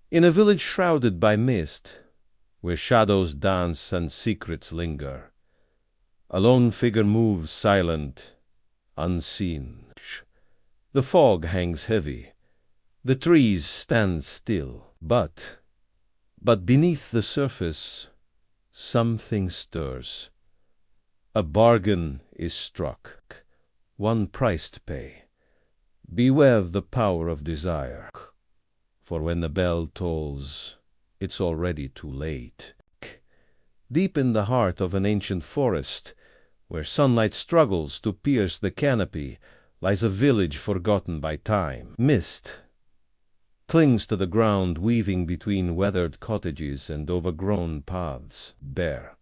In a village shrouded by mist, where shadows dance and secrets linger, a lone figure moves silent, unseen. The fog hangs heavy, the trees stand still, but beneath the surface something stirs. A bargain is struck, one price to pay. Beware the power of desire, for when the bell tolls, it's already too late. Deep in the heart of an ancient forest, where sunlight struggles to pierce the canopy, lies a village forgotten by time. Mist clings to the ground, weaving between weathered cottages and overgrown paths, bare.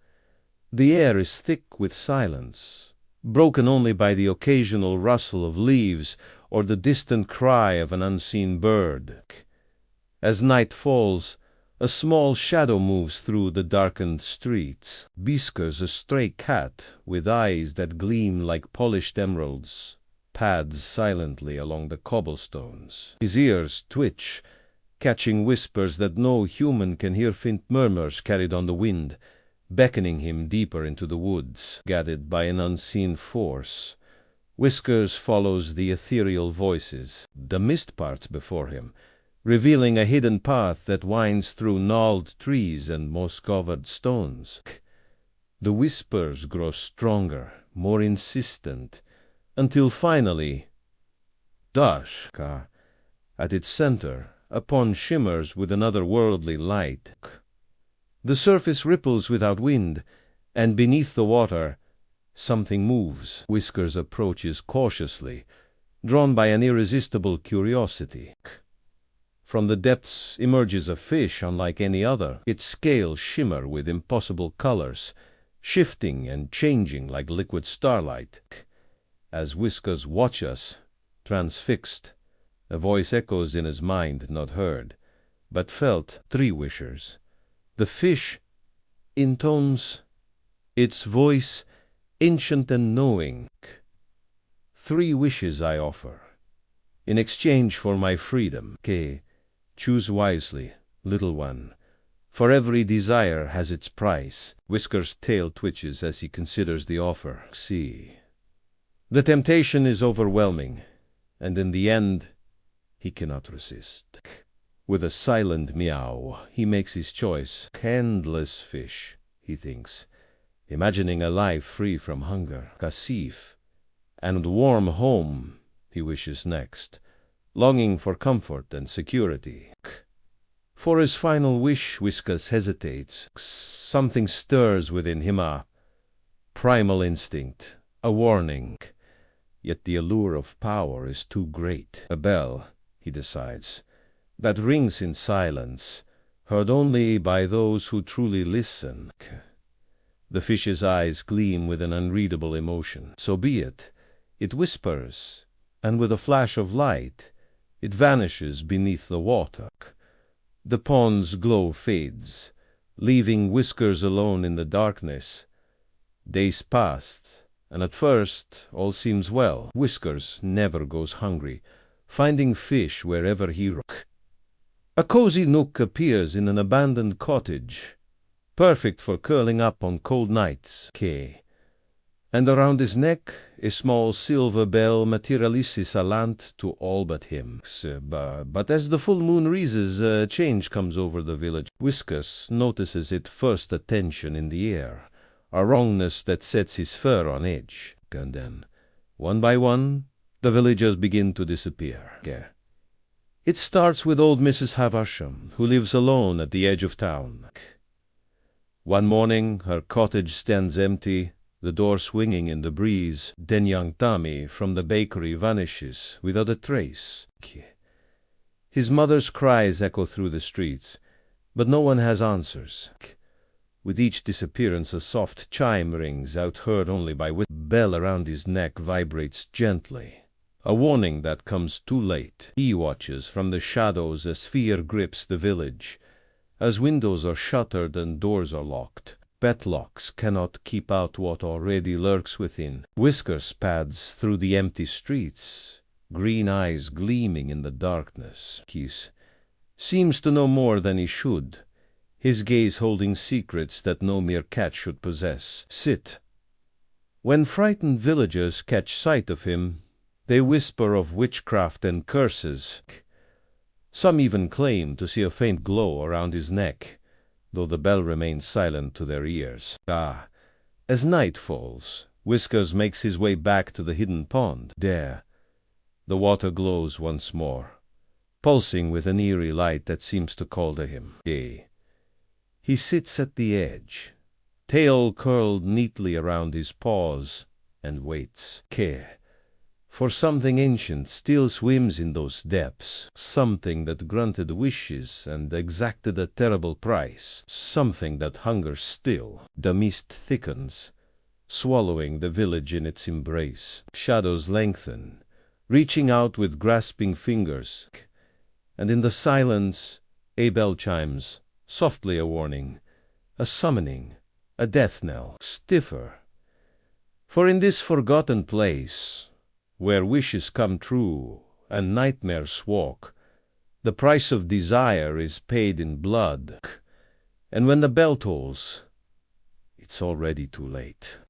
The air is thick with silence, broken only by the occasional rustle of leaves or the distant cry of an unseen bird. As night falls, a small shadow moves through the darkened streets. Whiskers, a stray cat with eyes that gleam like polished emeralds, pads silently along the cobblestones. His ears twitch, catching whispers that no human can hear, faint murmurs carried on the wind, beckoning him deeper into the woods, guided by an unseen force. Whiskers follows the ethereal voices. The mist parts before him, revealing a hidden path that winds through gnarled trees and moss-covered stones. The whispers grow stronger, more insistent, until finally, Dashka, at its center, a pond shimmers with an otherworldly light. The surface ripples without wind, and beneath the water, something moves. Whiskers approaches cautiously, drawn by an irresistible curiosity. From the depths emerges a fish unlike any other. Its scales shimmer with impossible colors, shifting and changing like liquid starlight. As Whiskers watches, transfixed, a voice echoes in his mind, not heard, but felt. 3 wishers. The fish intones its voice, ancient and knowing. 3 wishes I offer, in exchange for my freedom. Choose wisely, little one, for every desire has its price. Whiskers' tail twitches as he considers the offer. See. The temptation is overwhelming, and in the end, he cannot resist. With a silent meow, he makes his choice. Endless fish, he thinks, imagining a life free from hunger. Kasif, and warm home, he wishes next, longing for comfort and security. For his final wish, Whiskers hesitates. Something stirs within him, a primal instinct, a warning. Yet the allure of power is too great. A bell, he decides, that rings in silence, heard only by those who truly listen. The fish's eyes gleam with an unreadable emotion. So be it. It whispers, and with a flash of light, it vanishes beneath the water. The pond's glow fades, leaving Whiskers alone in the darkness. Days passed, and at first all seems well. Whiskers never goes hungry, finding fish wherever he roams. A cozy nook appears in an abandoned cottage, perfect for curling up on cold nights. And around his neck a small silver bell materializes allant to all but him. But as the full moon rises, a change comes over the village. Whiskers notices it first, a tension in the air, a wrongness that sets his fur on edge. And then, one by one, the villagers begin to disappear. It starts with old Mrs. Havasham, who lives alone at the edge of town. One morning her cottage stands empty, the door swinging in the breeze. Then young Tommy from the bakery vanishes without a trace. His mother's cries echo through the streets, but no one has answers. With each disappearance a soft chime rings out, heard only by Whiskers. Bell around his neck vibrates gently, a warning that comes too late. He watches from the shadows as fear grips the village, as windows are shuttered and doors are locked. Petlocks cannot keep out what already lurks within. Whiskers pads through the empty streets, green eyes gleaming in the darkness. His seems to know more than he should, his gaze holding secrets that no mere cat should possess. Sit. When frightened villagers catch sight of him, they whisper of witchcraft and curses. Some even claim to see a faint glow around his neck, though the bell remains silent to their ears. As night falls, Whiskers makes his way back to the hidden pond. There, the water glows once more, pulsing with an eerie light that seems to call to him. He sits at the edge, tail curled neatly around his paws, and waits. For something ancient still swims in those depths, something that granted wishes and exacted a terrible price, something that hungers still. The mist thickens, swallowing the village in its embrace. Shadows lengthen, reaching out with grasping fingers, and in the silence a bell chimes, softly a warning, a summoning, a death knell, stiffer. For in this forgotten place, where wishes come true and nightmares walk, the price of desire is paid in blood, and when the bell tolls, it's already too late.